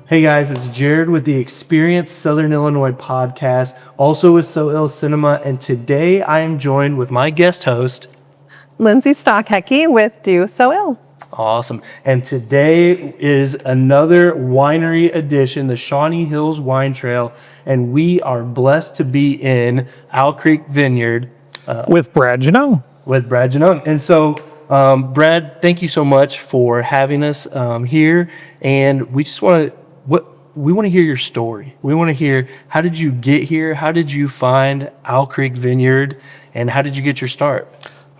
Hey guys, it's Jared with the Experience Southern Illinois podcast, also with So Ill Cinema, and today I am joined with my guest host, Lindsay Stockhecke with Do So Ill. Awesome. And today is another winery edition, the Shawnee Hills Wine Trail, and we are blessed to be in Owl Creek Vineyard with Brad Genung. And so, Brad, thank you so much for having us here, and we just want to hear your story. We want to hear, how did you get here? How did you find Owl Creek Vineyard? And how did you get your start?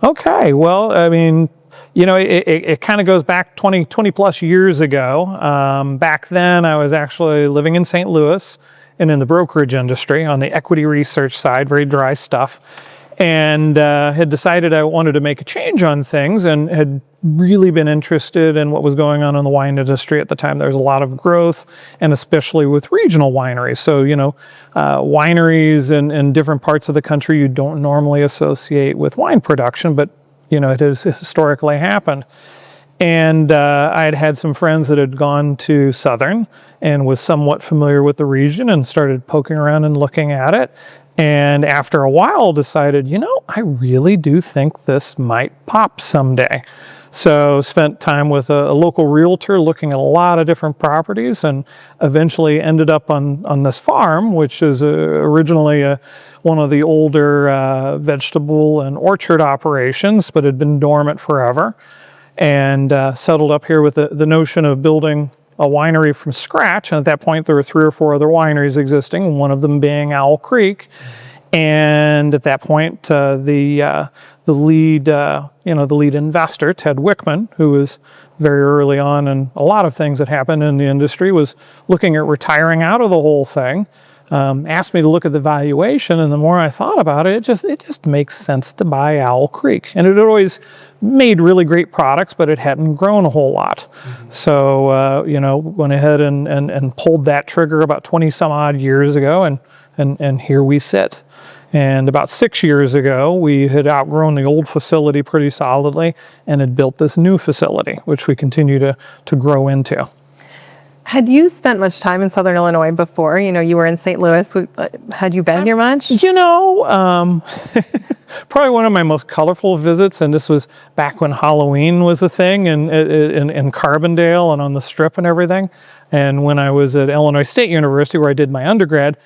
Okay, well, I mean, you know, it kind of goes back 20 plus years ago. Back then, I was actually living in St. Louis and in the brokerage industry on the equity research side, very dry stuff. And had decided I wanted to make a change on things and had really been interested in what was going on in the wine industry at the time. There was a lot of growth, and especially with regional wineries. So, you know, wineries in different parts of the country you don't normally associate with wine production, but, you know, it has historically happened. And I had had some friends that had gone to Southern and was somewhat familiar with the region and started poking around and looking at it. And after a while decided, you know, I really do think this might pop someday. So spent time with a local realtor looking at a lot of different properties and eventually ended up on this farm, which is originally one of the older vegetable and orchard operations, but had been dormant forever. And settled up here with the notion of building a winery from scratch. And at that point, there were 3 or 4 other wineries existing, one of them being Owl Creek. And at that point, the lead investor, Ted Wickman, who was very early on in a lot of things that happened in the industry, was looking at retiring out of the whole thing. Asked me to look at the valuation, and the more I thought about it, it just makes sense to buy Owl Creek. And it had always made really great products, but it hadn't grown a whole lot. Mm-hmm. So, you know, went ahead and pulled that trigger about 20 some odd years ago, and here we sit. And about 6 years ago, we had outgrown the old facility pretty solidly and had built this new facility, which we continue to grow into. Had you spent much time in Southern Illinois before? You know, you were in St. Louis. Had you been here much? You know, probably one of my most colorful visits, and this was back when Halloween was a thing in Carbondale and on the Strip and everything. And when I was at Illinois State University, where I did my undergrad,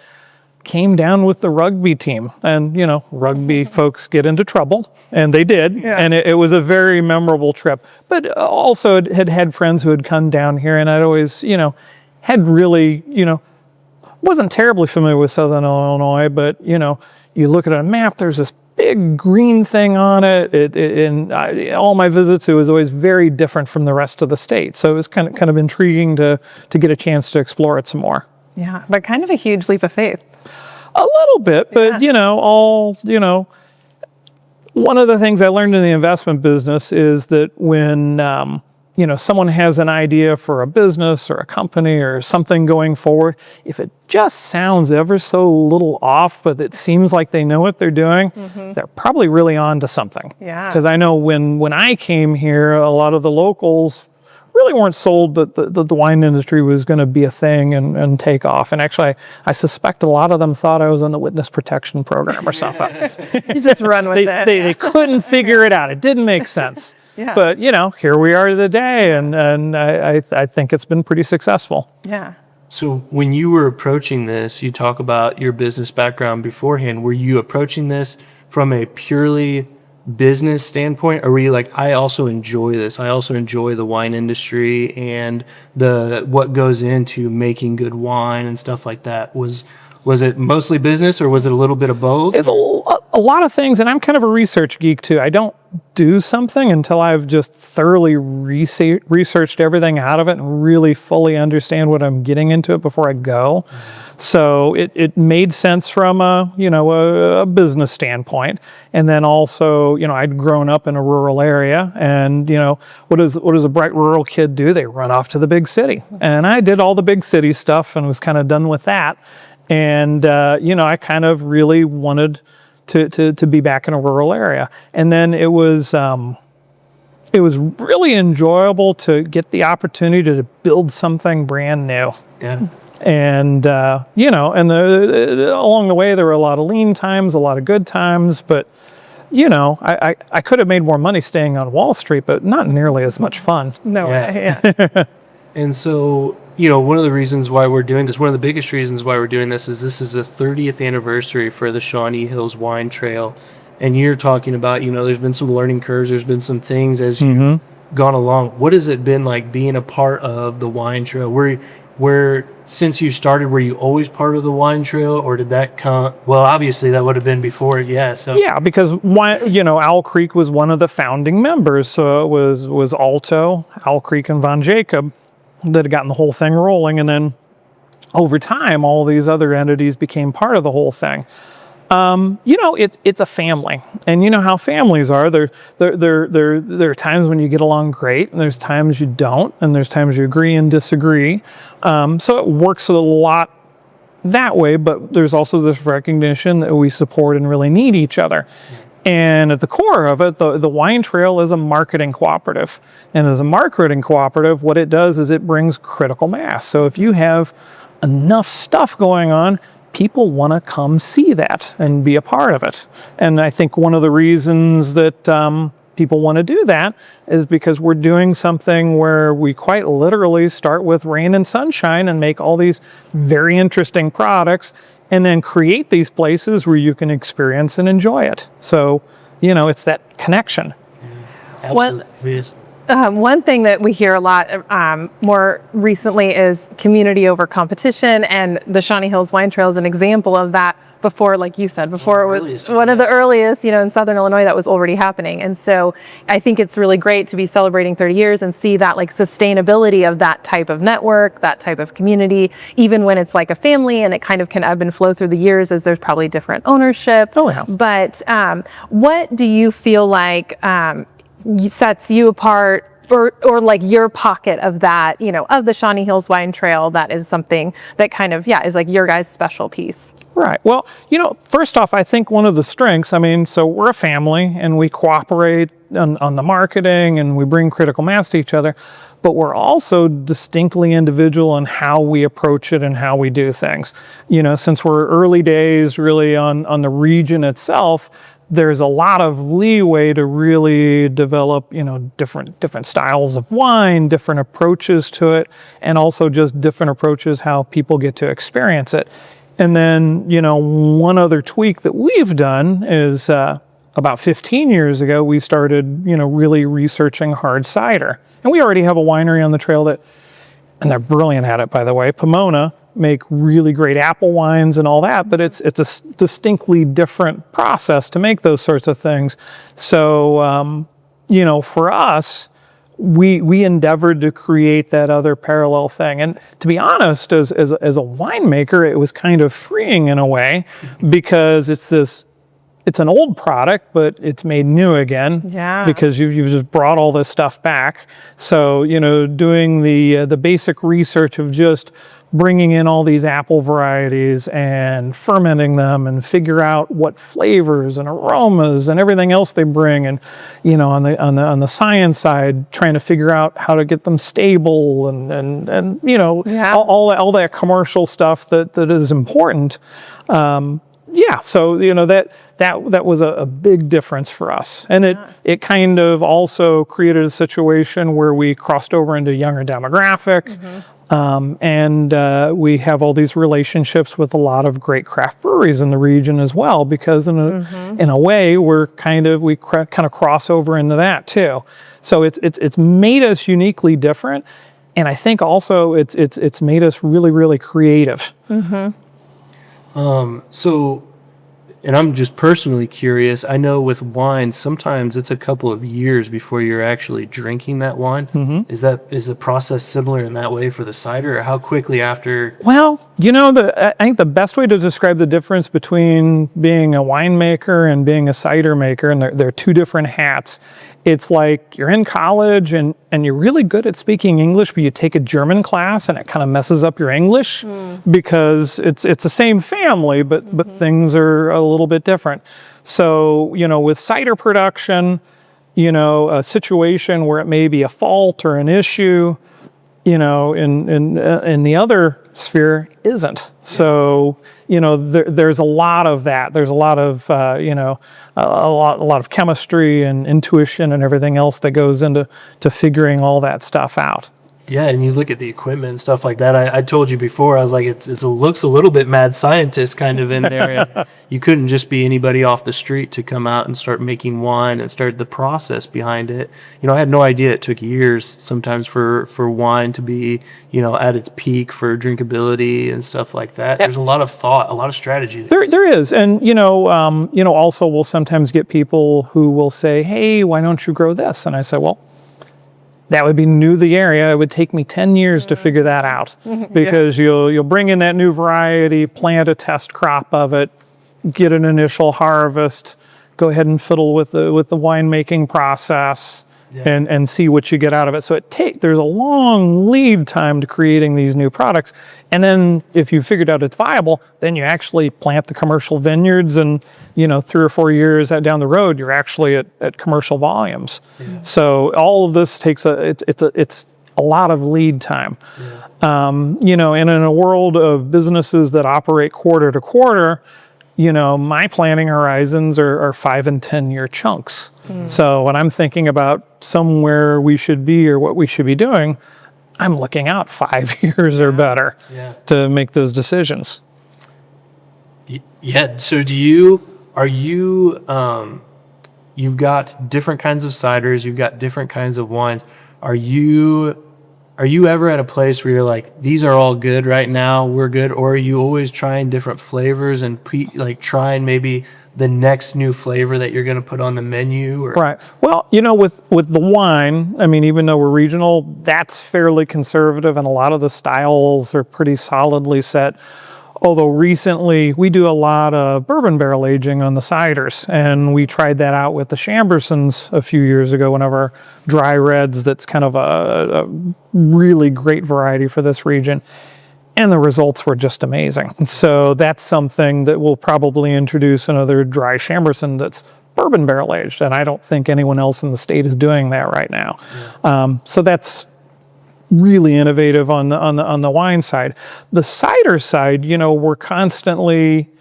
came down with the rugby team. And, you know, rugby folks get into trouble, and they did. Yeah. And it was a very memorable trip. But also had friends who had come down here, and I'd always, you know, had really, you know, wasn't terribly familiar with Southern Illinois, but, you know, you look at a map, there's this big green thing on it. In all my visits, it was always very different from the rest of the state. So it was kind of intriguing to get a chance to explore it some more. Yeah, but kind of a huge leap of faith. A little bit, but, you know, one of the things I learned in the investment business is that when, you know, someone has an idea for a business or a company or something going forward, if it just sounds ever so little off, but it seems like they know what they're doing, they're probably really on to something. Yeah. Because I know when I came here, a lot of the locals really weren't sold that the wine industry was going to be a thing and take off. And actually, I suspect a lot of them thought I was on the witness protection program or something. You just run with it. They couldn't figure it out. It didn't make sense. Yeah. But, you know, here we are today, and I think it's been pretty successful. Yeah. So when you were approaching this, you talk about your business background beforehand. Were you approaching this from a purely business standpoint, or were you like, I also enjoy this, I also enjoy the wine industry and what goes into making good wine and stuff like that? Was it mostly business, or was it a little bit of both? It's a lot of things, and I'm kind of a research geek too. I don't do something until I've just thoroughly researched everything out of it and really fully understand what I'm getting into it before I go. So it made sense from a business standpoint. And then also, you know, I'd grown up in a rural area, and, you know, what does a bright rural kid do? They run off to the big city. And I did all the big city stuff and was kind of done with that. And, you know, I kind of really wanted to be back in a rural area. And then it was, it was really enjoyable to get the opportunity to build something brand new. Yeah. And, along the way, there were a lot of lean times, a lot of good times, but, I could have made more money staying on Wall Street, but not nearly as much fun. No Yeah. way. Yeah. And so, one of the reasons why we're doing this, one of the biggest reasons why we're doing this is the 30th anniversary for the Shawnee Hills Wine Trail. And you're talking about, there's been some learning curves, there's been some things as you've gone along. What has it been like being a part of the wine trail? Where since you started, were you always part of the wine trail, or did that come? Well, obviously that would have been before, yeah. So yeah, because Owl Creek was one of the founding members, so it was Alto, Owl Creek, and Von Jacob that had gotten the whole thing rolling, and then over time, all these other entities became part of the whole thing. It's a family, and you know how families are. There are times when you get along great, and there's times you don't, and there's times you agree and disagree. So it works a lot that way, but there's also this recognition that we support and really need each other. And at the core of it, the wine trail is a marketing cooperative. And as a marketing cooperative, what it does is it brings critical mass. So if you have enough stuff going on, people want to come see that and be a part of it. And I think one of the reasons that people want to do that is because we're doing something where we quite literally start with rain and sunshine and make all these very interesting products, and then create these places where you can experience and enjoy it. So, it's that connection. absolutely. One thing that we hear a lot more recently is community over competition, and the Shawnee Hills Wine Trail is an example of that. Before, like you said, before it was one of the earliest, in Southern Illinois, that was already happening. And so I think it's really great to be celebrating 30 years and see that like sustainability of that type of network, that type of community, even when it's like a family and it kind of can ebb and flow through the years as there's probably different ownership. Oh, yeah. But what do you feel like sets you apart, or like your pocket of that, of the Shawnee Hills Wine Trail, that is something that kind of, is like your guys' special piece? Right. Well, first off, I think one of the strengths, so we're a family and we cooperate on the marketing and we bring critical mass to each other, but we're also distinctly individual in how we approach it and how we do things. Since we're early days really on the region itself, there's a lot of leeway to really develop, different styles of wine, different approaches to it, and also just different approaches how people get to experience it. And then, one other tweak that we've done is about 15 years ago, we started, really researching hard cider. And we already have a winery on the trail and they're brilliant at it, by the way, Pomona, make really great apple wines and all that, but it's a distinctly different process to make those sorts of things. So, for us, we endeavored to create that other parallel thing. And to be honest, as a winemaker, it was kind of freeing in a way, because it's an old product, but it's made new again. Yeah. Because you've just brought all this stuff back. So, doing the basic research of just bringing in all these apple varieties and fermenting them and figure out what flavors and aromas and everything else they bring, and on the science side, trying to figure out how to get them stable and all that commercial stuff that is important. So that was a big difference for us, and it kind of also created a situation where we crossed over into younger demographic. And we have all these relationships with a lot of great craft breweries in the region as well, because in a way we kind of cross over into that too. So it's made us uniquely different, and I think also it's made us really, really creative. So, and I'm just personally curious, I know with wine, sometimes it's a couple of years before you're actually drinking that wine. Is the process similar in that way for the cider, or how quickly after? Well, I think the best way to describe the difference between being a winemaker and being a cider maker, and they're two different hats. It's like you're in college and you're really good at speaking English, but you take a German class and it kind of messes up your English, because it's the same family, but things are a little bit different. So, with cider production, a situation where it may be a fault or an issue, in the other sphere isn't. So, there's a lot of that. There's a lot of, a lot of chemistry and intuition and everything else that goes into figuring all that stuff out. Yeah, and you look at the equipment and stuff like that. I told you before, I was like, it looks a little bit mad scientist kind of in there. You couldn't just be anybody off the street to come out and start making wine and start the process behind it. I had no idea it took years sometimes for wine to be, at its peak for drinkability and stuff like that. There's a lot of thought, a lot of strategy There is. And, also we'll sometimes get people who will say, hey, why don't you grow this? And I say, well, that would be new to the area. It would take me 10 years to figure that out because you'll bring in that new variety, plant a test crop of it, get an initial harvest, go ahead and fiddle with the winemaking process and see what you get out of it. So there's a long lead time to creating these new products. And then if you figured out it's viable, then you actually plant the commercial vineyards and, 3 or 4 years down the road, you're actually at commercial volumes. Yeah. So all of this takes it's a lot of lead time. Yeah. And in a world of businesses that operate quarter to quarter, my planning horizons are 5 and 10 year chunks. So when I'm thinking about somewhere we should be or what we should be doing, I'm looking out 5 years or better to make those decisions. Yeah. So you've got different kinds of ciders, you've got different kinds of wines. Are you ever at a place where you're like, these are all good right now, we're good? Or are you always trying different flavors and trying maybe the next new flavor that you're going to put on the menu? Right. Well, with the wine, even though we're regional, that's fairly conservative and a lot of the styles are pretty solidly set. Although recently we do a lot of bourbon barrel aging on the ciders, and we tried that out with the Chambersons a few years ago, one of our dry reds that's kind of a really great variety for this region. And the results were just amazing. So that's something that we'll probably introduce another dry Chamberson that's bourbon barrel aged, and I don't think anyone else in the state is doing that right now. Yeah. So that's really innovative on the wine side. The cider side, we're constantly,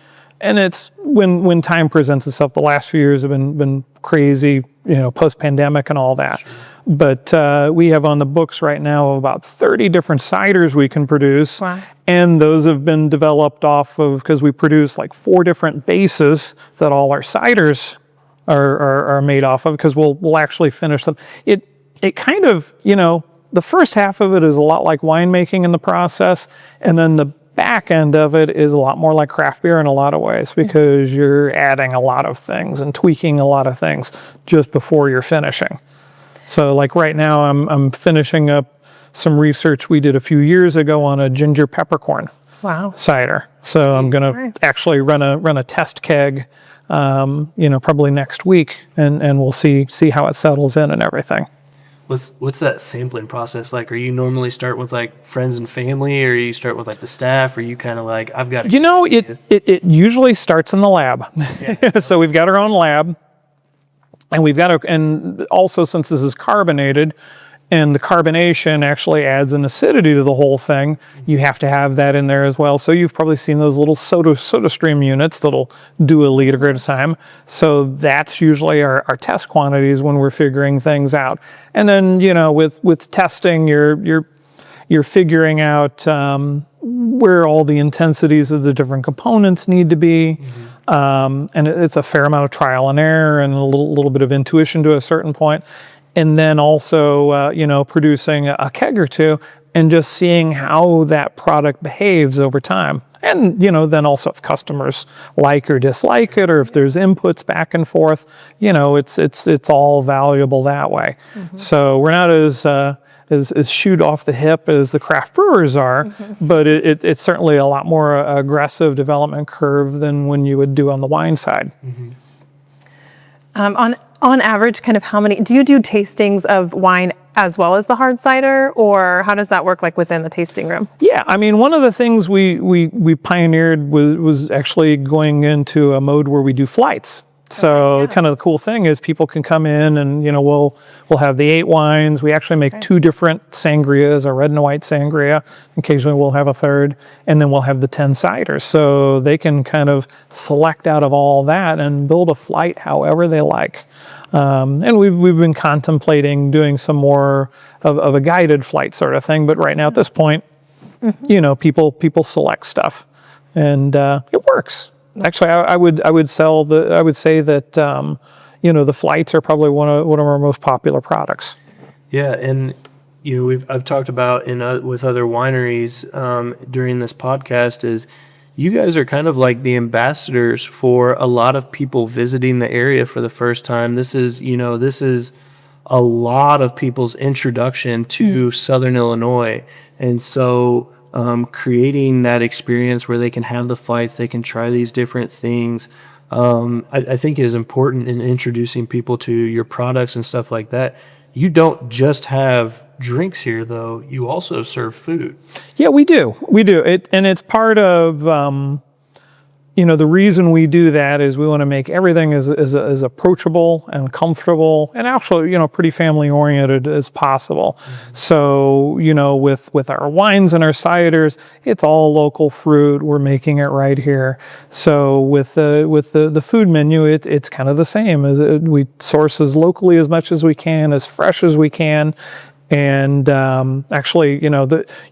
and it's when time presents itself. The last few years have been crazy, post-pandemic and all that. Sure. But we have on the books right now about 30 different ciders we can produce. Wow. And those have been developed off of, because we produce like 4 different bases that all our ciders are made off of, because we'll actually finish them. It kind of, the first half of it is a lot like winemaking in the process, and then the back end of it is a lot more like craft beer in a lot of ways, because you're adding a lot of things and tweaking a lot of things just before you're finishing. So like right now I'm finishing up some research we did a few years ago on a ginger peppercorn cider. So I'm going to actually run a test keg probably next week, and we'll see how it settles in and everything. What's that sampling process like? Are you normally start with like friends and family, or you start with like the staff, or you kind of like, I've got to... It usually starts in the lab. Yeah. So we've got our own lab, and and also since this is carbonated, and the carbonation actually adds an acidity to the whole thing, you have to have that in there as well. So you've probably seen those little soda stream units that'll do a liter at a time. So that's usually our test quantities when we're figuring things out. And then, with testing, you're figuring out where all the intensities of the different components need to be. Mm-hmm. And it's a fair amount of trial and error and a little bit of intuition to a certain point. And then also, producing a keg or two and just seeing how that product behaves over time. And, then also if customers like or dislike it, or if there's inputs back and forth, it's all valuable that way. Mm-hmm. So we're not as shoot off the hip as the craft brewers are, mm-hmm. but it's certainly a lot more aggressive development curve than when you would do on the wine side. Mm-hmm. On average, kind of how many, do you do tastings of wine as well as the hard cider, or how does that work like within the tasting room? Yeah, one of the things we pioneered was actually going into a mode where we do flights. So kind of the cool thing is people can come in and, we'll have the 8 wines. We actually make 2 different sangrias, a red and a white sangria. Occasionally we'll have a third, and then we'll have the 10 ciders. So they can kind of select out of all that and build a flight however they like. And we've been contemplating doing some more of a guided flight sort of thing. But right now at this point, people select stuff, and it works. Actually, I would say that the flights are probably one of our most popular products. Yeah, and I've talked about with other wineries during this podcast is you guys are kind of like the ambassadors for a lot of people visiting the area for the first time. This is a lot of people's introduction to Southern Illinois, and so creating that experience where they can have the flights, they can try these different things, I think is important in introducing people to your products and stuff like that. You don't just have drinks here, though. You also serve food. Yeah, we do. And it's part of the reason we do that is we want to make everything as approachable and comfortable and actually, pretty family oriented as possible. Mm-hmm. So, with our wines and our ciders, it's all local fruit. We're making it right here. So with the food menu, it's kind of the same. We source as locally as much as we can, as fresh as we can. And actually,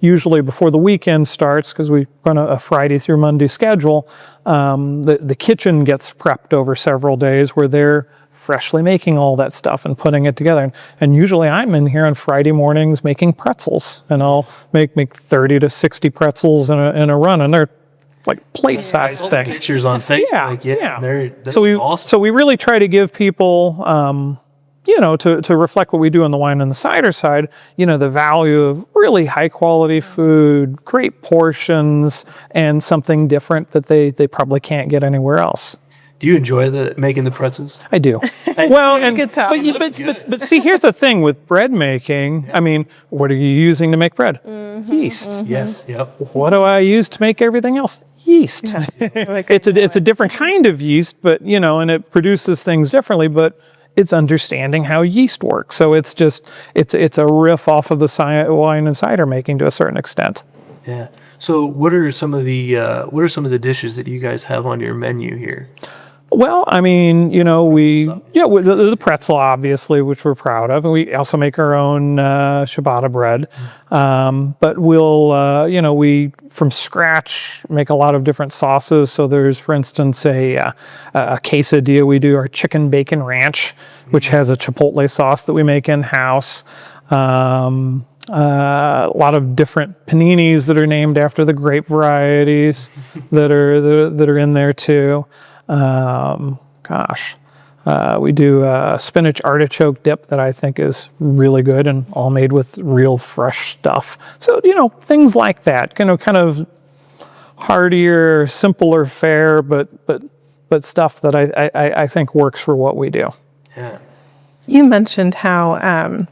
usually before the weekend starts, because we run a Friday through Monday schedule, the kitchen gets prepped over several days where they're freshly making all that stuff and putting it together. And usually I'm in here on Friday mornings making pretzels, and I'll make 30 to 60 pretzels in a run, and they're like plate-sized things. Pictures on Facebook. Yeah. They're awesome. So we really try to give people to reflect what we do on the wine and the cider side, the value of really high quality food, great portions, and something different that they probably can't get anywhere else. Do you enjoy making the pretzels? I do. But see, here's the thing with bread making. I mean, what are you using to make bread? Mm-hmm, yeast. Mm-hmm. Yes. Yep. What do I use to make everything else? Yeast. It's a different kind of yeast, but and it produces things differently, but it's understanding how yeast works. So it's a riff off of the wine and cider making to a certain extent. Yeah. So what are some of the dishes that you guys have on your menu here? Well, I mean, the pretzel, obviously, which we're proud of. And we also make our own ciabatta bread. But we'll, we from scratch make a lot of different sauces. So there's, for instance, a quesadilla. We do our chicken bacon ranch, which has a chipotle sauce that we make in-house. A lot of different paninis that are named after the grape varieties that are in there too. We do a spinach artichoke dip that I think is really good and all made with real fresh stuff. So, things like that, kind of heartier, simpler fare, but stuff that I think works for what we do. Yeah. You mentioned how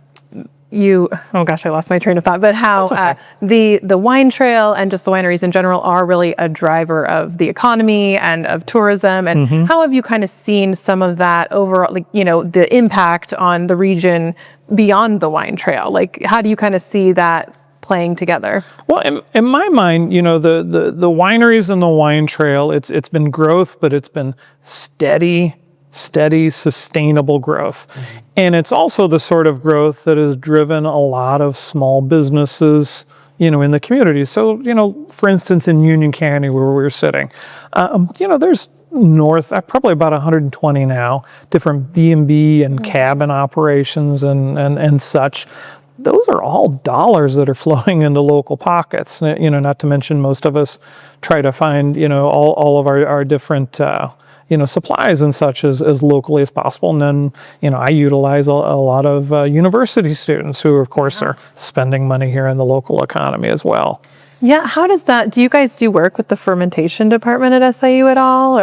I lost my train of thought, but how the wine trail and just the wineries in general are really a driver of the economy and of tourism. And how have you kind of seen some of that overall, the impact on the region beyond the wine trail? Like, how do you kind of see that playing together? Well, in my mind, the wineries and the wine trail, it's been growth, but it's been steady, sustainable growth. And it's also the sort of growth that has driven a lot of small businesses, in the community. So, for instance, in Union County where we're sitting, there's probably about 120 now, different B&B and cabin operations and such. Those are all dollars that are flowing into local pockets. Not to mention most of us try to find, all of our different supplies and such as locally as possible. And then, I utilize a lot of university students who, of course, are spending money here in the local economy as well. Yeah, how does that, do you guys do work with the fermentation department at SIU at all?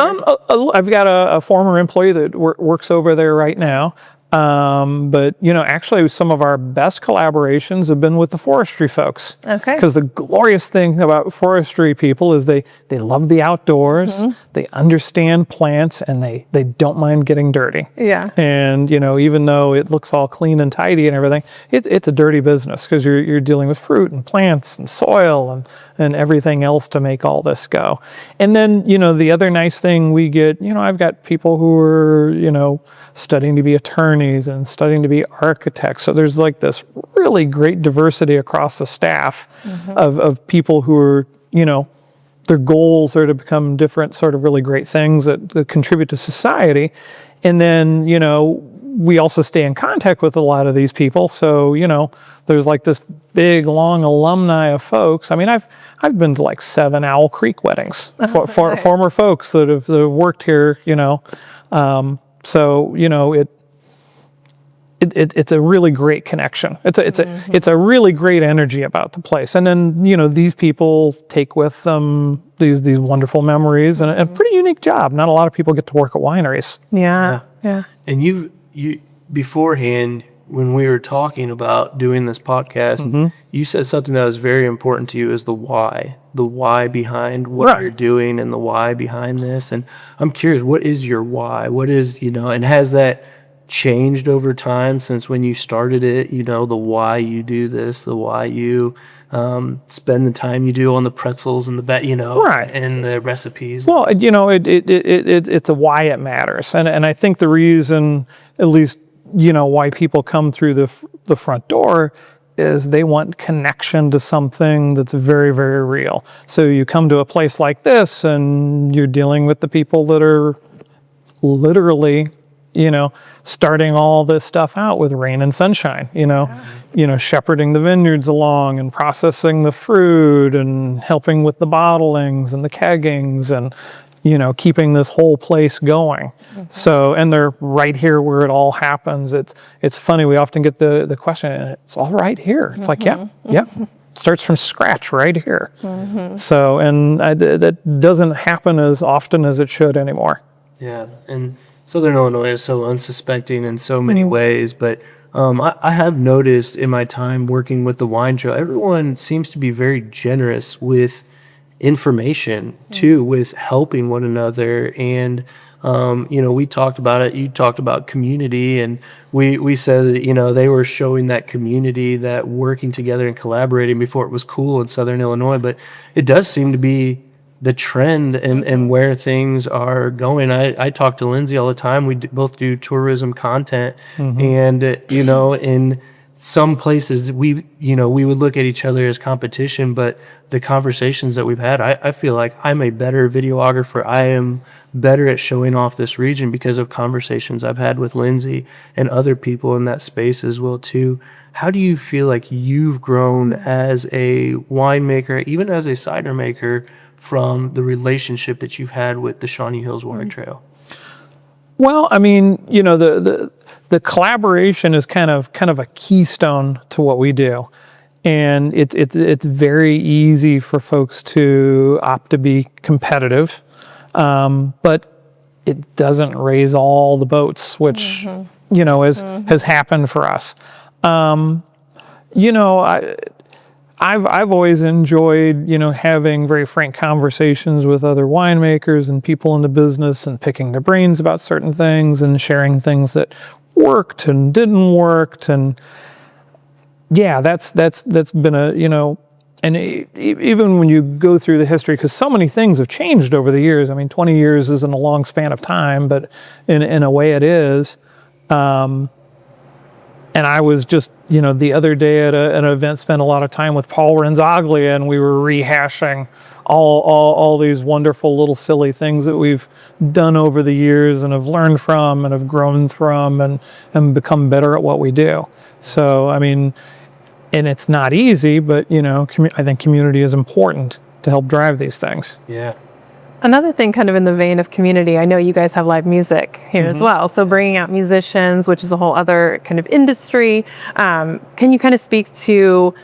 I've got a former employee that works over there right now. But, actually some of our best collaborations have been with the forestry folks. Okay. Because the glorious thing about forestry people is they love the outdoors, they understand plants, and they don't mind getting dirty. Yeah. And, even though it looks all clean and tidy and everything, it's a dirty business because you're dealing with fruit and plants and soil and everything else to make all this go. And then, the other nice thing we get, I've got people who are, studying to be attorneys and studying to be architects. So there's like this really great diversity across the staff of people who are, their goals are to become different sort of really great things that contribute to society. And then, we also stay in contact with a lot of these people. So, there's like this big, long alumni of folks. I mean, I've been to like 7 Owl Creek weddings for former folks that have worked here, So, it's a really great connection. It's a really great energy about the place. And then, these people take with them these wonderful memories and a pretty unique job. Not a lot of people get to work at wineries. Yeah. And you beforehand, when we were talking about doing this podcast, you said something that was very important to you is the why behind what you're doing and the why behind this. And I'm curious, what is your why? What is, and has that changed over time since when you started it, the why you do this, the why you spend the time you do on the pretzels and the and the recipes? Well, it's a why it matters. And I think the reason, at least, why people come through the front door is they want connection to something that's very, very real. So you come to a place like this and you're dealing with the people that are literally, starting all this stuff out with rain and sunshine, shepherding the vineyards along and processing the fruit and helping with the bottlings and the keggings and, keeping this whole place going. So, and they're right here where it all happens. It's funny, we often get the question, it's all right here. It's like, yep. Starts from scratch right here. So, and that doesn't happen as often as it should anymore. Yeah, and Southern Illinois is so unsuspecting in so many ways, but I have noticed in my time working with the wine trail, everyone seems to be very generous with information too, with helping one another. And we talked about it. You talked about community, and we said that they were showing that community, that working together and collaborating before it was cool in Southern Illinois. But it does seem to be the trend and where things are going. I talk to Lindsay all the time. We both do tourism content, and in some places we would look at each other as competition, but the conversations that we've had, I feel like I'm a better videographer. I am better at showing off this region because of conversations I've had with Lindsay and other people in that space as well too. How do you feel like you've grown as a winemaker, even as a cider maker, from the relationship that you've had with the Shawnee Hills Wine Trail? Well, I mean, the collaboration is kind of a keystone to what we do, and it's very easy for folks to opt to be competitive, but it doesn't raise all the boats, which has happened for us. I've always enjoyed, having very frank conversations with other winemakers and people in the business and picking their brains about certain things and sharing things that worked and didn't work. And yeah, that's been and even when you go through the history, because so many things have changed over the years. I mean, 20 years isn't a long span of time, but in a way it is. And I was just, the other day at an event, spent a lot of time with Paul Renzaglia, and we were rehashing all these wonderful little silly things that we've done over the years and have learned from and have grown from and become better at what we do. So, I mean, and it's not easy, but, I think community is important to help drive these things. Yeah. Another thing kind of in the vein of community, I know you guys have live music here as well. So bringing out musicians, which is a whole other kind of industry. Can you kind of speak to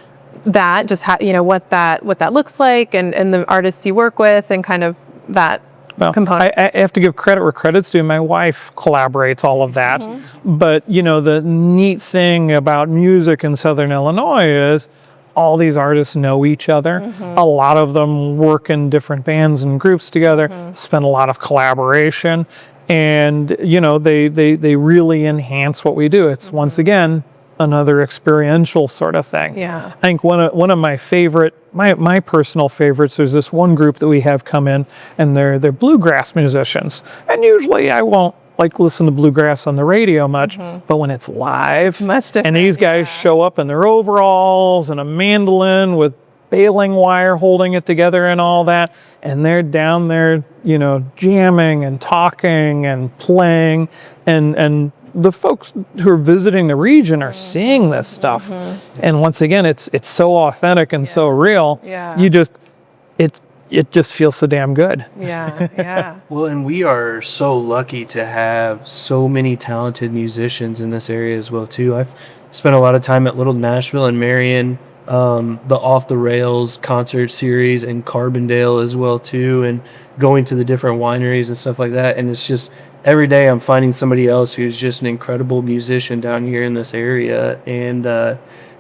that, just how, what that looks like and the artists you work with and kind of that Well, component. I have to give credit where credit's due. My wife collaborates all of that. Mm-hmm. But, the neat thing about music in Southern Illinois is all these artists know each other. Mm-hmm. A lot of them work in different bands and groups together, Mm-hmm. spend a lot of collaboration. And, they really enhance what we do. It's, once again, another experiential sort of thing. Yeah. I think one of my favorite, my personal favorites, there's this one group that we have come in, and they're bluegrass musicians. And usually I won't listen to bluegrass on the radio much, but when it's live, Much different, and these guys show up in their overalls and a mandolin with baling wire holding it together and all that, and they're down there, jamming and talking and playing, and the folks who are visiting the region are seeing this stuff, and once again, it's so authentic and so real. Yeah. It just feels so damn good. Yeah. Well, and we are so lucky to have so many talented musicians in this area as well too. I've spent a lot of time at Little Nashville and Marion, the Off the Rails concert series in Carbondale as well too, and going to the different wineries and stuff like that. And it's just every day I'm finding somebody else who's just an incredible musician down here in this area, and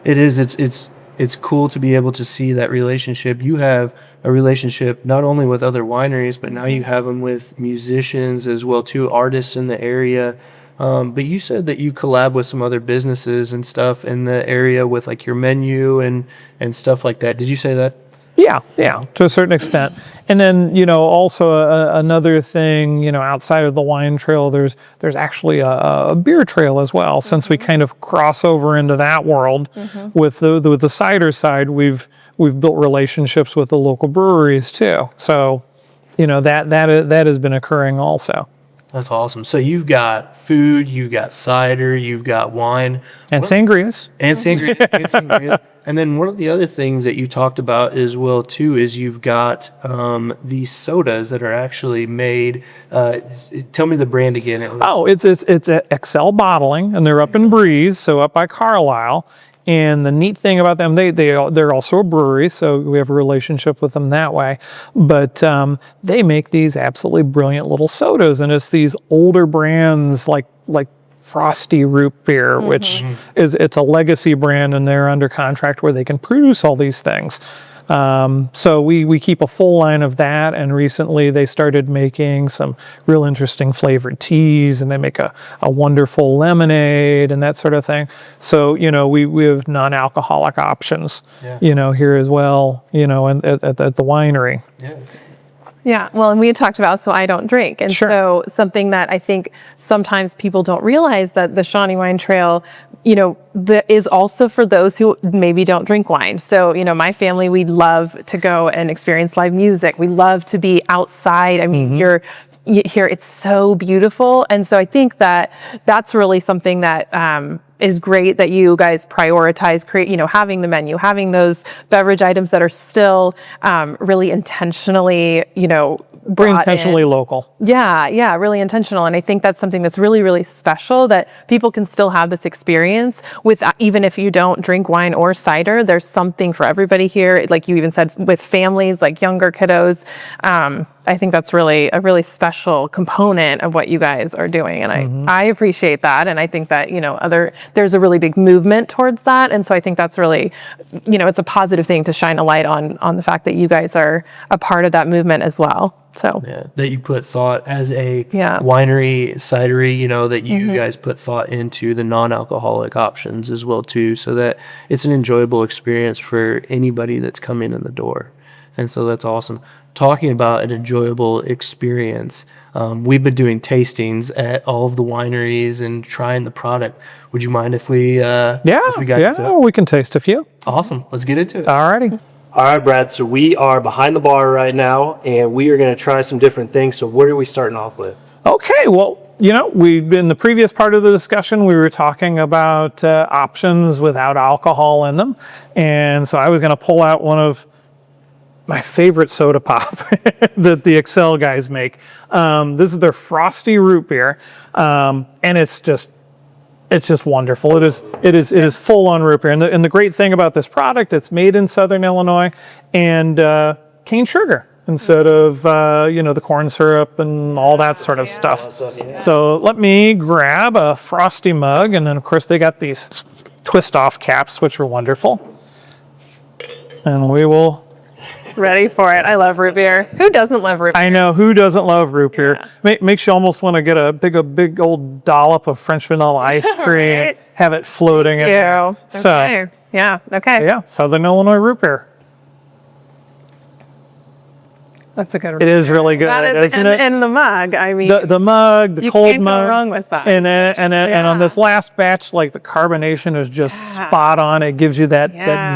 it's cool to be able to see that relationship. You have a relationship not only with other wineries, but now you have them with musicians as well too, artists in the area. But you said that you collab with some other businesses and stuff in the area with your menu and stuff like that. Did you say that? Yeah, to a certain extent. And then, also another thing, outside of the wine trail, there's actually a beer trail as well. Since we kind of cross over into that world with the cider side, we've built relationships with the local breweries too. So, that has been occurring also. That's awesome. So you've got food, you've got cider, you've got wine. And sangrias. And sangrias. And then one of the other things that you talked about as well too is you've got these sodas that are actually made. Tell me the brand again. It's Excel Bottling, and they're up in Breeze, so up by Carlisle. And the neat thing about them, they're also a brewery, so we have a relationship with them that way. But they make these absolutely brilliant little sodas, and it's these older brands like Frosty Root Beer, which it's a legacy brand, and they're under contract where they can produce all these things. So we keep a full line of that, and recently they started making some real interesting flavored teas, and they make a wonderful lemonade and that sort of thing. So, we have non-alcoholic options, here as well, and at the winery. Yeah. Yeah, well, and we had talked about So I Don't Drink. And so something that I think sometimes people don't realize that the Shawnee Wine Trail, is also for those who maybe don't drink wine. So, my family, we love to go and experience live music. We love to be outside. I mean, you here, it's so beautiful. And so I think that that's really something that is great that you guys prioritize, having the menu, having those beverage items that are still really intentionally, We're intentionally local. Yeah, really intentional. And I think that's something that's really, really special, that people can still have this experience with, even if you don't drink wine or cider, there's something for everybody here. Like you even said, with families, like younger kiddos. I think that's really a really special component of what you guys are doing. And I appreciate that. And I think that, there's a really big movement towards that. And so I think that's really, it's a positive thing to shine a light on the fact that you guys are a part of that movement as well. So that you put thought as a winery, cidery, that you guys put thought into the non-alcoholic options as well too, so that it's an enjoyable experience for anybody that's coming in the door. And so that's awesome. Talking about an enjoyable experience, we've been doing tastings at all of the wineries and trying the product. Would you mind if we got into it? We can taste a few. Awesome. Let's get into it. Alrighty. All right, Brad. So we are behind the bar right now, and we are going to try some different things. So what are we starting off with? Okay. Well, in the previous part of the discussion, we were talking about options without alcohol in them. And so I was going to pull out one of my favorite soda pop that the Excel guys make. This is their Frosty Root Beer. And it's just wonderful. It is full on root beer. And the great thing about this product, it's made in Southern Illinois, and cane sugar. instead of, the corn syrup and all that sort of stuff. So let me grab a frosty mug, and then of course they got these twist off caps, which are wonderful. And we will... Ready for it. I love root beer. Who doesn't love root beer? I know, who doesn't love root beer? Makes you almost want to get a big old dollop of French vanilla ice cream, Right. have it floating in there. Ew. So, Okay. Yeah. Okay. yeah, Southern Illinois root beer. That's a good one. It is really good, That is, isn't and, it? and the mug. I mean, The mug, the you cold can't mug. go wrong with that. And on this last batch, like the carbonation is just spot on. It gives you that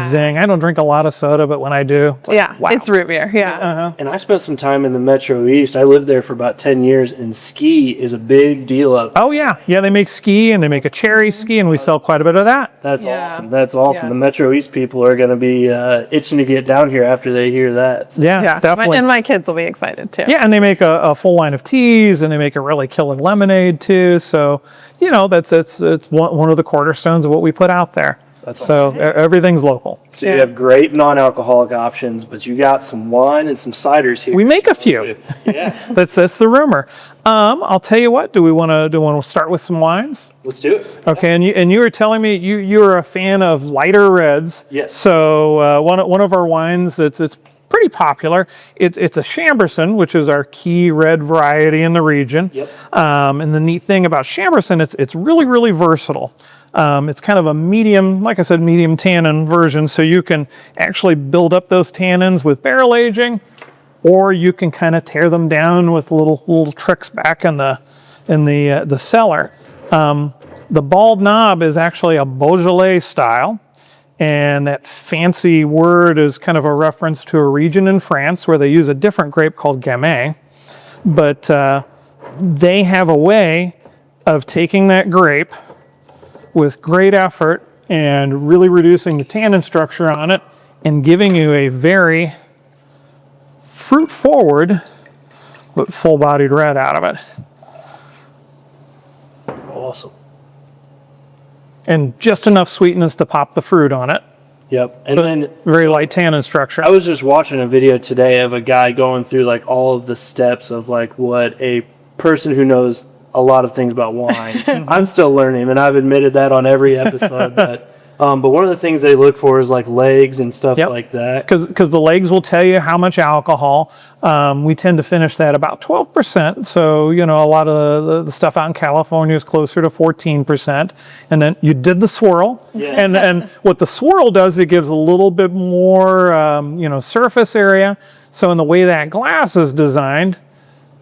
zing. I don't drink a lot of soda, but when I do, it's like, wow. it's root beer. Yeah. And I spent some time in the Metro East. I lived there for about 10 years, and ski is a big deal up. Oh yeah, they make ski, and they make a cherry ski, and we sell quite a bit of that. That's awesome. That's awesome. The Metro East people are going to be itching to get down here after they hear that. So. Yeah, definitely. And my kids will be excited too. Yeah, and they make a full line of teas, and they make a really killer lemonade too. So, it's one of the cornerstones of what we put out there. Everything's local. So you have great non-alcoholic options, but you got some wine and some ciders here. We make a few. Yeah. That's the rumor. I'll tell you what. Do we want to start with some wines? Let's do it. Okay, and you were telling me you're a fan of lighter reds. Yes. So one of our wines it's pretty popular. It's a Chamberson, which is our key red variety in the region. Yep. And the neat thing about Chamberson, it's really versatile. It's kind of a medium, like I said, medium tannin version, so you can actually build up those tannins with barrel aging, or you can kind of tear them down with little tricks back in the cellar. The bald knob is actually a Beaujolais style, and that fancy word is kind of a reference to a region in France where they use a different grape called Gamay, but they have a way of taking that grape with great effort and really reducing the tannin structure on it and giving you a very fruit-forward but full-bodied red out of it. Awesome. And just enough sweetness to pop the fruit on it. Yep. And then very light tannin structure. I was just watching a video today of a guy going through like all of the steps of like what a person who knows a lot of things about wine. I'm still learning, and I've admitted that on every episode. But one of the things they look for is like legs and stuff like that. Because the legs will tell you how much alcohol. We tend to finish that about 12%. So, a lot of the stuff out in California is closer to 14%. And then you did the swirl. Yes. And what the swirl does, it gives a little bit more, surface area. So in the way that glass is designed,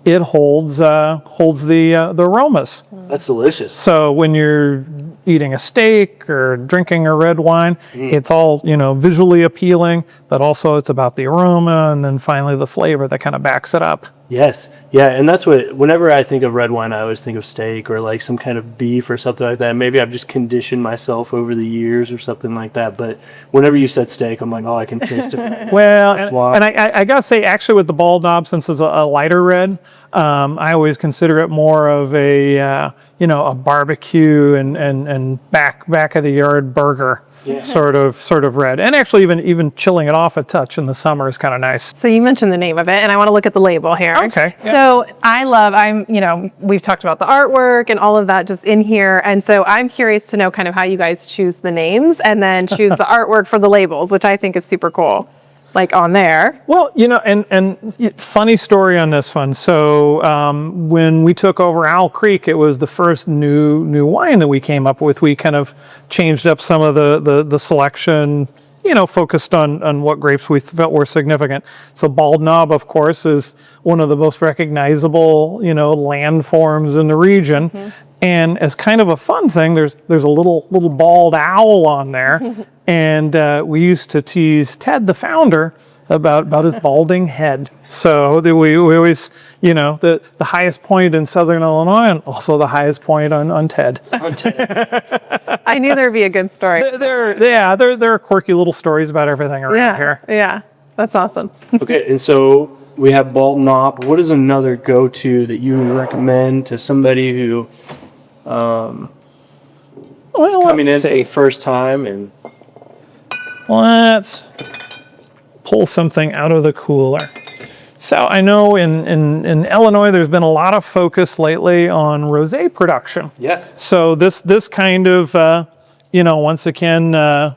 it holds the aromas. That's delicious. So when you're eating a steak or drinking a red wine, it's all, visually appealing, but also it's about the aroma and then finally the flavor that kind of backs it up. Yes. Yeah, and that's whenever I think of red wine, I always think of steak or like some kind of beef or something like that. Maybe I've just conditioned myself over the years or something like that. But whenever you said steak, I'm like, oh, I can taste it. Well, and I got to say, actually with the bald knob, since it's a lighter red, I always consider it more of a, a barbecue and back of the yard burger. Yeah. Sort of red, and actually even chilling it off a touch in the summer is kind of nice. So you mentioned the name of it, and I want to look at the label here. Okay. So we've talked about the artwork and all of that just in here, and so I'm curious to know kind of how you guys choose the names and then choose the artwork for the labels, which I think is super cool. Like on there. Well, and funny story on this one. So when we took over Owl Creek, it was the first new wine that we came up with. We kind of changed up some of the selection, focused on what grapes we felt were significant. So Bald Knob, of course, is one of the most recognizable, landforms in the region. Mm-hmm. And as kind of a fun thing, there's a little bald owl on there. And we used to tease Ted, the founder, about his balding head. So we always, the highest point in Southern Illinois and also the highest point on Ted. I knew there'd be a good story. There are quirky little stories about everything around here. Yeah, that's awesome. Okay, and so we have Bald Knob. What is another go-to that you would recommend to somebody who is coming in for the first time? And let's pull something out of the cooler. So I know in Illinois, there's been a lot of focus lately on rosé production. Yeah. So this kind of, once again,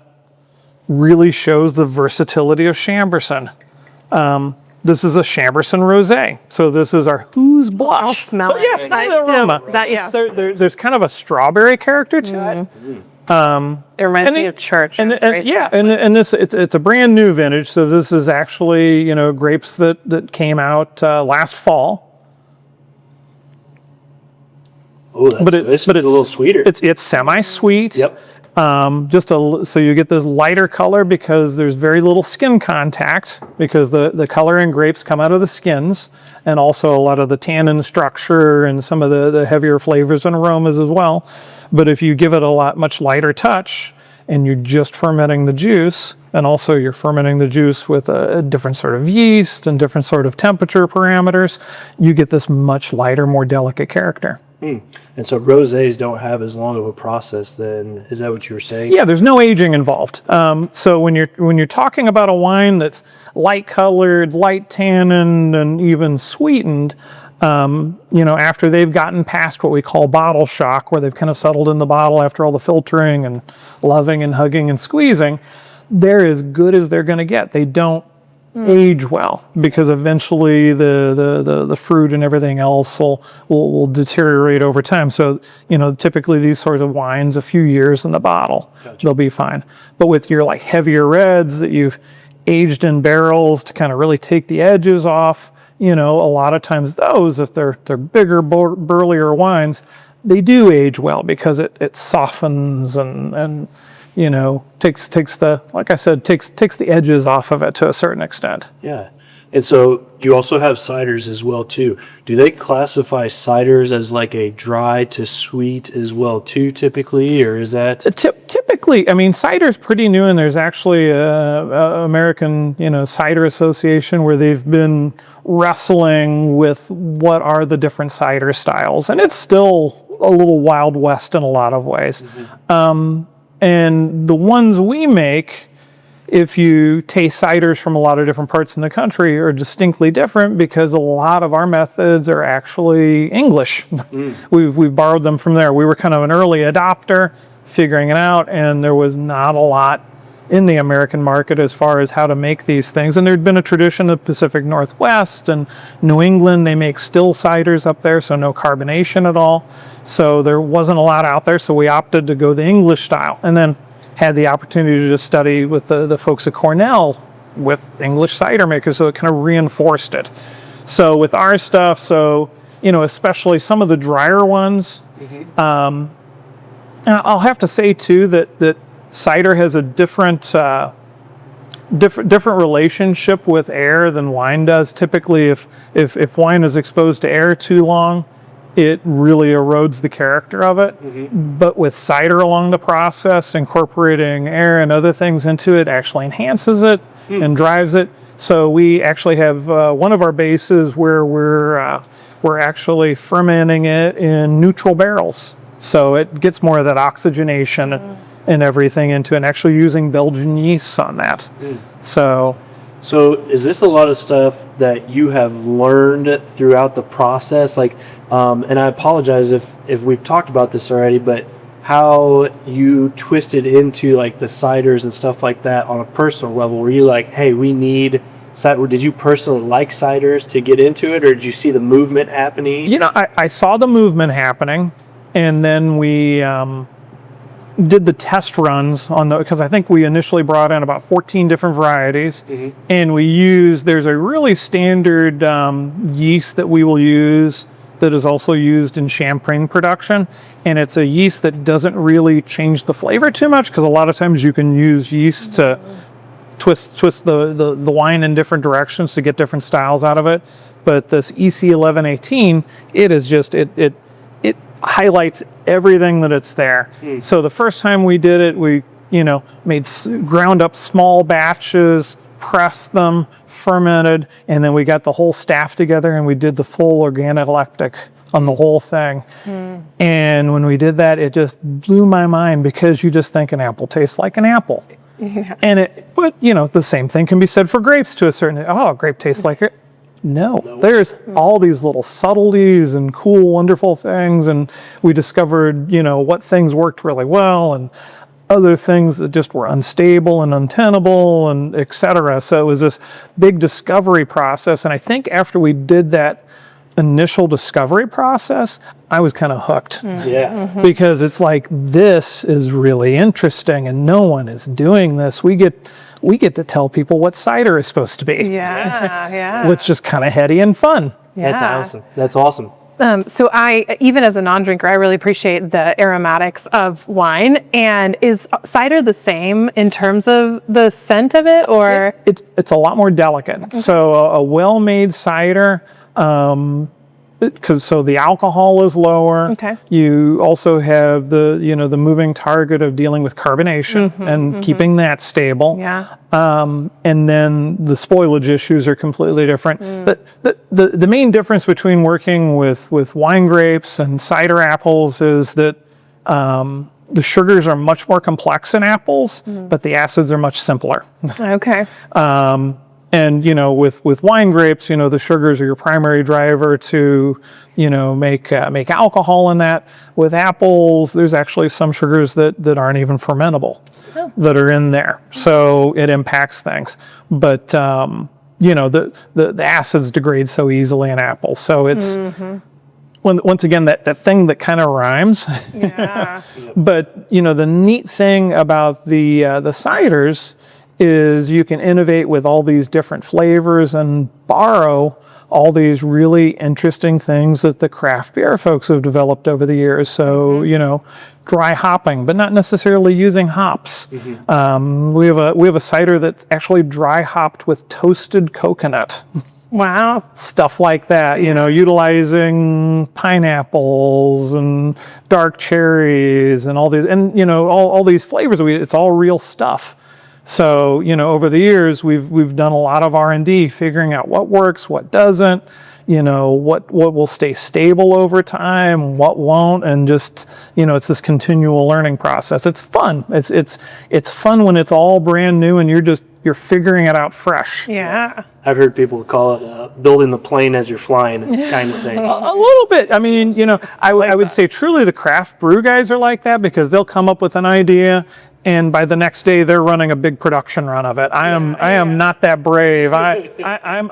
really shows the versatility of Chambourcin. This is a Chambourcin rosé. So this is our Who's Blush. I'll smell So, it. yes, smell the aroma. Yeah. There's kind of a strawberry character to it. It reminds me of church. And this it's a brand new vintage. So this is actually grapes that came out last fall. Oh, this is a little sweeter. It's semi-sweet. Yep. So you get this lighter color because there's very little skin contact because the color in grapes come out of the skins, and also a lot of the tannin structure and some of the heavier flavors and aromas as well. But if you give it a much lighter touch and you're just fermenting the juice, and also you're fermenting the juice with a different sort of yeast and different sort of temperature parameters, you get this much lighter, more delicate character. And so rosés don't have as long of a process then. Is that what you were saying? Yeah, there's no aging involved. So when you're talking about a wine that's light colored, light tannin, and even sweetened, after they've gotten past what we call bottle shock, where they've kind of settled in the bottle after all the filtering and loving and hugging and squeezing, they're as good as they're going to get. They don't age well because eventually the fruit and everything else will deteriorate over time. So typically these sorts of wines, a few years in the bottle, they'll be fine. But with your like heavier reds that you've aged in barrels to kind of really take the edges off, a lot of times those, if they're bigger, burlier wines, they do age well because it softens and takes the, like I said, takes the edges off of it to a certain extent. Yeah. And so you also have ciders as well too. Do they classify ciders as like a dry to sweet as well too typically, or is that? Typically, I mean, cider's pretty new, and there's actually a American, Cider Association where they've been wrestling with what are the different cider styles, and it's still a little Wild West in a lot of ways. And the ones we make, if you taste ciders from a lot of different parts in the country, are distinctly different because a lot of our methods are actually English. We've borrowed them from there. We were kind of an early adopter, figuring it out, and there was not a lot in the American market as far as how to make these things. And there'd been a tradition of Pacific Northwest and New England. They make still ciders up there, so no carbonation at all. So there wasn't a lot out there, so we opted to go the English style, and then had the opportunity to study with the folks at Cornell with English cider makers, so it kind of reinforced it. So with our stuff, especially some of the drier ones, and I'll have to say too that cider has a different relationship with air than wine does. Typically, if wine is exposed to air too long, it really erodes the character of it. But with cider along the process, incorporating air and other things into it actually enhances it and drives it. So we actually have one of our bases where we're actually fermenting it in neutral barrels. So it gets more of that oxygenation and everything into it, and actually using Belgian yeasts on that. So is this a lot of stuff that you have learned throughout the process? Like, and I apologize if we've talked about this already, but how you twisted into like the ciders and stuff like that on a personal level? Were you like, hey, we need cider? Did you personally like ciders to get into it, or did you see the movement happening? I saw the movement happening, and then we did the test runs on because I think we initially brought in about 14 different varieties, and there's a really standard yeast that we will use that is also used in champagne production, and it's a yeast that doesn't really change the flavor too much, because a lot of times you can use yeast to twist the wine in different directions to get different styles out of it. But this EC1118, it is just it highlights everything that it's there. So the first time we did it, we ground up small batches, pressed them, fermented, and then we got the whole staff together and we did the full organoleptic on the whole thing. And when we did that, it just blew my mind, because you just think an apple tastes like an apple. But the same thing can be said for grapes to a certain. Oh, a grape tastes like it. No, there's all these little subtleties and cool, wonderful things. And we discovered, what things worked really well and other things that just were unstable and untenable and et cetera. So it was this big discovery process. And I think after we did that initial discovery process, I was kind of hooked. Yeah. Because it's like, this is really interesting and no one is doing this. We get to tell people what cider is supposed to be. Yeah. Which is kind of heady and fun. That's awesome. That's awesome. So even as a non-drinker, I really appreciate the aromatics of wine. And is cider the same in terms of the scent of it, or? It's a lot more delicate. Okay. So a well-made cider, so the alcohol is lower. Okay. You also have the moving target of dealing with carbonation and keeping that stable. Yeah. And then the spoilage issues are completely different. The main difference between working with wine grapes and cider apples is that the sugars are much more complex in apples, but the acids are much simpler. Okay. And with wine grapes, the sugars are your primary driver to make alcohol in that. With apples, there's actually some sugars that aren't even fermentable that are in there, so it impacts things. But the acids degrade so easily in apples, so it's once again that thing that kind of rhymes. Yeah. But the neat thing about the ciders is you can innovate with all these different flavors and borrow all these really interesting things that the craft beer folks have developed over the years. So, dry hopping, but not necessarily using hops. We have a cider that's actually dry hopped with toasted coconut. Wow. Stuff like that, utilizing pineapples and dark cherries and all these, and all these flavors. It's all real stuff. So, over the years, we've done a lot of R&D, figuring out what works, what doesn't, what will stay stable over time, what won't, and just, it's this continual learning process. It's fun. It's fun when it's all brand new and you're figuring it out fresh. Yeah. I've heard people call it building the plane as you're flying kind of thing. A little bit. I mean, I would say truly the craft brew guys are like that, because they'll come up with an idea and by the next day they're running a big production run of it. I am not that brave. I'm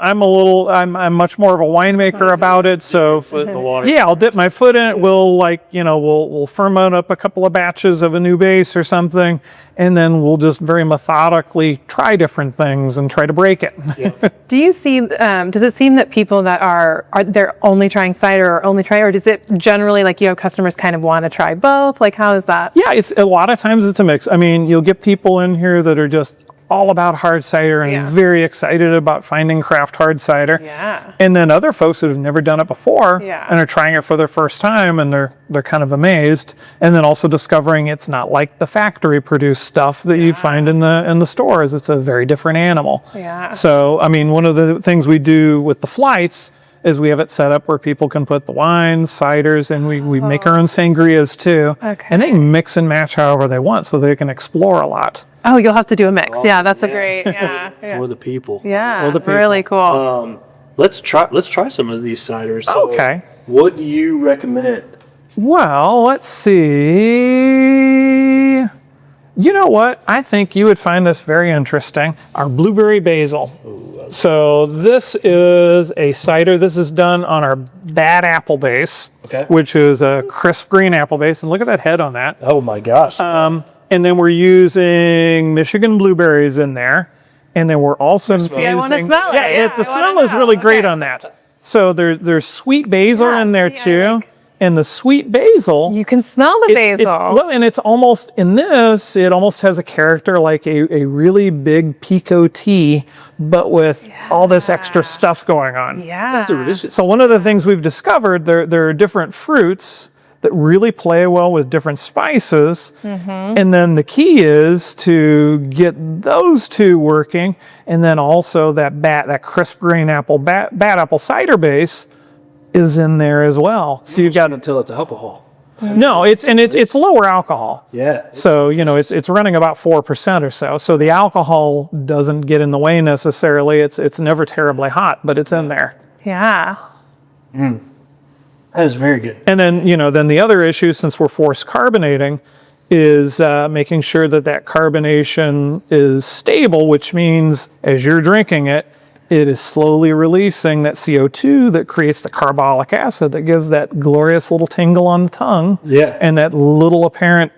much more of a winemaker about it. So Foot in the water. yeah, I'll dip my foot in it. We'll ferment up a couple of batches of a new base or something, and then we'll just very methodically try different things and try to break it. Yeah. Do you see, does it seem that people that are they're only trying cider or does it generally, like, you have customers kind of want to try both? Like, how is that? Yeah, it's a lot of times it's a mix. I mean, you'll get people in here that are just all about hard cider and very excited about finding craft hard cider. Yeah. And then other folks that have never done it before and are trying it for their first time, and they're kind of amazed. And then also discovering it's not like the factory produced stuff that you find in the stores. It's a very different animal. Yeah. So, I mean, one of the things we do with the flights is we have it set up where people can put the wines, ciders, and we make our own sangrias too. Okay. And they can mix and match however they want, so they can explore a lot. Oh, you'll have to do a mix. Yeah, that's a great. Yeah. For the people. Yeah. For the people. Really cool. Let's try some of these ciders. So Okay. What do you recommend? Well, let's see. You know what? I think you would find this very interesting. Our blueberry basil. So this is a cider. This is done on our bad apple base, which is a crisp green apple base. And look at that head on that. Oh my gosh. And then we're using Michigan blueberries in there. And then we're also using... I want to smell it. Yeah, the smell is really great on that. So there's sweet basil in there too. And the sweet basil... You can smell the basil. Well, and it's almost, in this, it almost has a character like a really big pico tea, but with all this extra stuff going on. Yeah. That's delicious. So one of the things we've discovered, there are different fruits that really play well with different spices. And then the key is to get those two working, and then also that crisp green apple, bad apple cider base is in there as well. So you've got until it's alcohol. no, it's lower alcohol. Yeah. So it's running about 4% or so. So the alcohol doesn't get in the way necessarily. It's never terribly hot, but it's in there. Yeah. That is very good. And then, then the other issue, since we're forced carbonating, is making sure that that carbonation is stable, which means as you're drinking it, it is slowly releasing that CO2 that creates the carbolic acid that gives that glorious little tingle on the tongue. Yeah. And that little apparent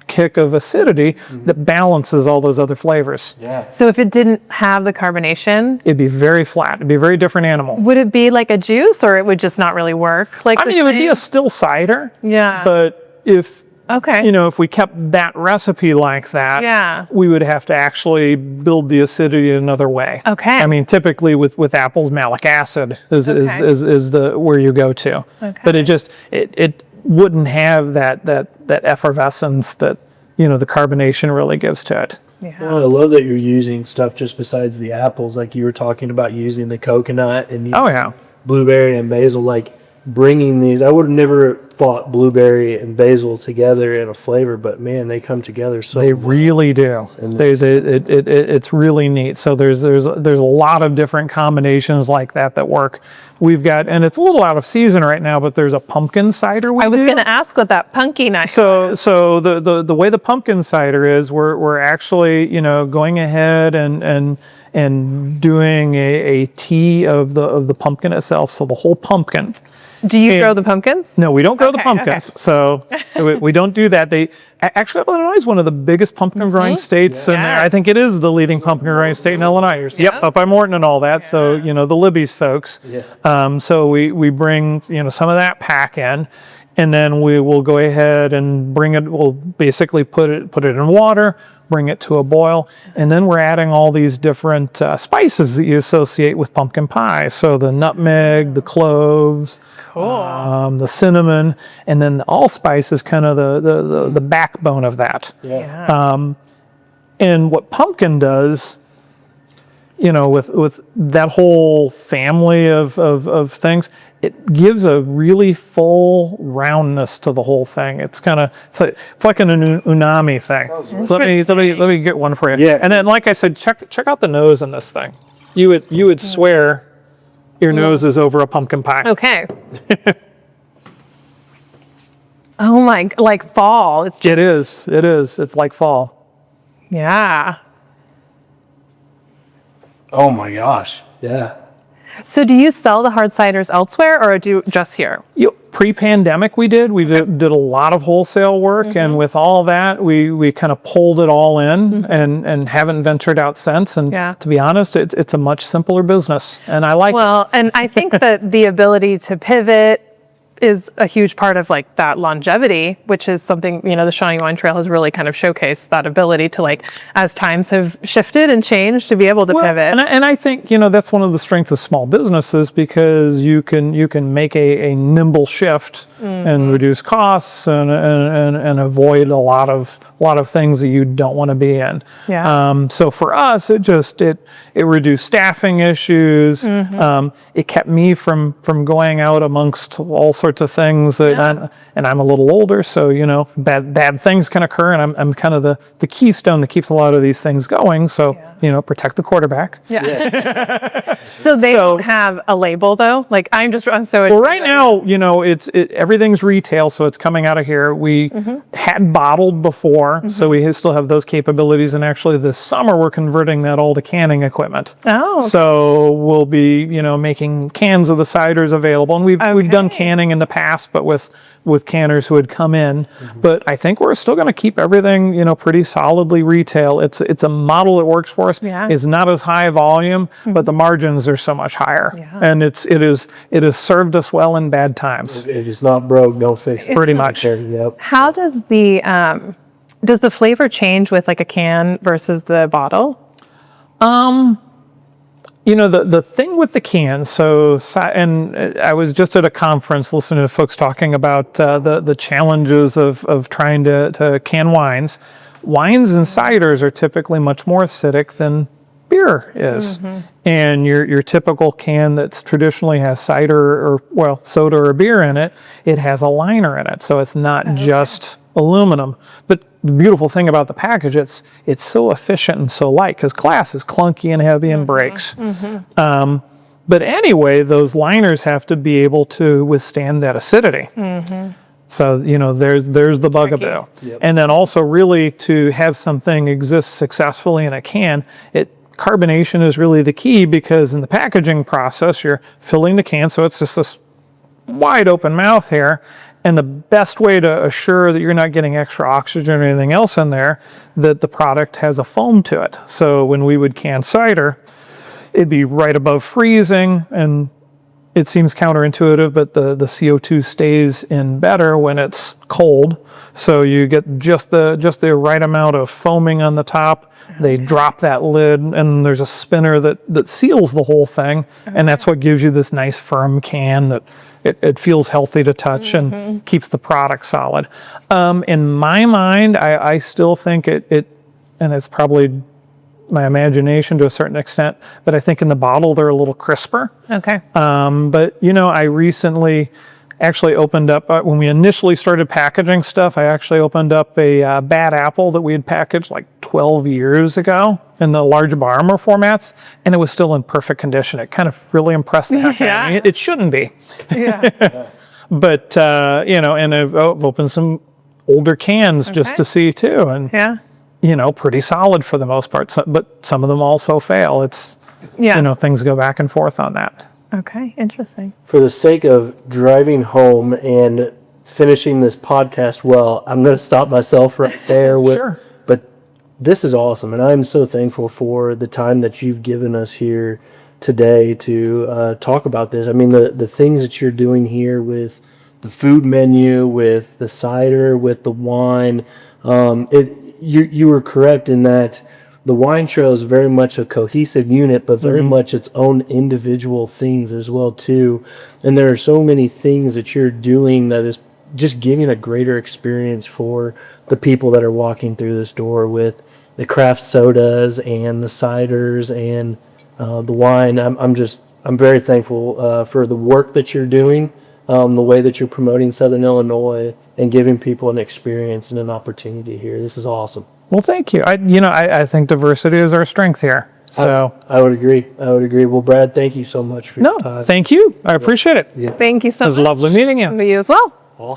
kick of acidity that balances all those other flavors. Yeah. So if it didn't have the carbonation, It'd be very flat. It'd be a very different animal. would it be like a juice, or it would just not really work? Like I mean, it would be a still cider. Yeah. But if Okay. if we kept that recipe like that, Yeah. we would have to actually build the acidity another way. Okay. I mean, typically with apples, malic acid is the where you go to. Okay. But it wouldn't have that effervescence that the carbonation really gives to it. Yeah. Well, I love that you're using stuff just besides the apples, like you were talking about using the coconut and Oh yeah. blueberry and basil, like bringing these. I would have never thought blueberry and basil together in a flavor, but man, they come together so They well. really do. It's really neat. So there's a lot of different combinations like that work. We've got, and it's a little out of season right now, but there's a pumpkin cider we I was do. going to ask what that punky night. So the way the pumpkin cider is, we're actually going ahead and doing a tea of the pumpkin itself. So the whole pumpkin. Do you grow the pumpkins? No, we don't grow the Okay, pumpkins. So we don't do that. Actually, Illinois is one of the biggest pumpkin growing states, and Yes. I think it is the leading pumpkin growing state in Illinois. Yep, up by Morton and all that. So the Libby's folks. Yeah. So we bring some of that pack in, and then we will go ahead and bring it. We'll basically put it in water, bring it to a boil, and then we're adding all these different spices that you associate with pumpkin pie. So the nutmeg, the cloves, the cinnamon, and then the allspice is kind of the backbone of that. Yeah. And what pumpkin does, with that whole family of things, it gives a really full roundness to the whole thing. It's like an unami thing. So let me get one for you. Yeah. And then, like I said, check out the nose in this thing. You would swear your nose is over a pumpkin pie. Okay. Oh my, like fall. It's just, It is. It's like fall. yeah. Oh my gosh. Yeah. So do you sell the hard ciders elsewhere, or do you just here? Pre-pandemic, we did a lot of wholesale work, and with all that, we kind of pulled it all in and haven't ventured out since. And Yeah. to be honest, it's a much simpler business, and I like it. Well, and I think that the ability to pivot is a huge part of like that longevity, which is something, the Shawnee Wine Trail has really kind of showcased that ability to, like, as times have shifted and changed, to be able to pivot. And I think that's one of the strengths of small businesses, because you can make a nimble shift and reduce costs and avoid a lot of things that you don't want to be in. Yeah. So for us, it reduced staffing issues. It kept me from going out amongst all sorts of things that, and I'm a little older, so bad things can occur, and I'm kind of the keystone that keeps a lot of these things going. So protect the quarterback. Yeah. So they don't have a label though. Like I'm so. Well, right now, everything's retail, so it's coming out of here. We had bottled before, so we still have those capabilities. And actually, this summer we're converting that all to canning equipment. Oh. So we'll be, making cans of the ciders available, and we've done canning in the past, but with canners who had come in. But I think we're still going to keep everything, pretty solidly retail. It's a model that works for us. Yeah. It's not as high volume, but the margins are so much higher, and it has served us well in bad times. If it's not broke, don't fix it. Pretty much. Yep. How does the flavor change with like a can versus the bottle? The thing with the cans, and I was just at a conference listening to folks talking about the challenges of trying to can wines. Wines and ciders are typically much more acidic than beer is. And your typical can that's traditionally has cider or soda or beer in it, it has a liner in it. So it's not just aluminum. But the beautiful thing about the package, it's so efficient and so light, because glass is clunky and heavy and breaks. But anyway, those liners have to be able to withstand that acidity. So, there's the bugaboo. And then also really to have something exist successfully in a can, carbonation is really the key, because in the packaging process, you're filling the can, so it's just this wide open mouth here. And the best way to assure that you're not getting extra oxygen or anything else in there, that the product has a foam to it. So when we would can cider, it'd be right above freezing, and it seems counterintuitive, but the CO2 stays in better when it's cold. So you get just the right amount of foaming on the top. They drop that lid, and there's a spinner that seals the whole thing. And that's what gives you this nice firm can that it feels healthy to touch and keeps the product solid. In my mind, I still think it, and it's probably my imagination to a certain extent, but I think in the bottle they're a little crisper. Okay. But I recently actually opened up, when we initially started packaging stuff, I actually opened up a bad apple that we had packaged like 12 years ago in the large Barmer formats, and it was still in perfect condition. It kind of really impressed the heck out of me. It shouldn't be. Yeah. But, and I've opened some older cans just to see too. And, pretty solid for the most part, but some of them also fail. It's, things go back and forth on that. Okay, interesting. For the sake of driving home and finishing this podcast well, I'm going to stop myself right there. Sure. But this is awesome, and I'm so thankful for the time that you've given us here today to talk about this. I mean, the things that you're doing here with the food menu, with the cider, with the wine, you were correct in that the wine trail is very much a cohesive unit, but very much its own individual things as well too. And there are so many things that you're doing that is just giving a greater experience for the people that are walking through this door, with the craft sodas and the ciders and the wine. I'm very thankful for the work that you're doing, the way that you're promoting Southern Illinois and giving people an experience and an opportunity here. This is awesome. Well, thank you. I think diversity is our strength here. So I would agree. Well, Brad, thank you so much for your time. Thank you. I appreciate it. Thank you so It was much. lovely meeting you. You as well.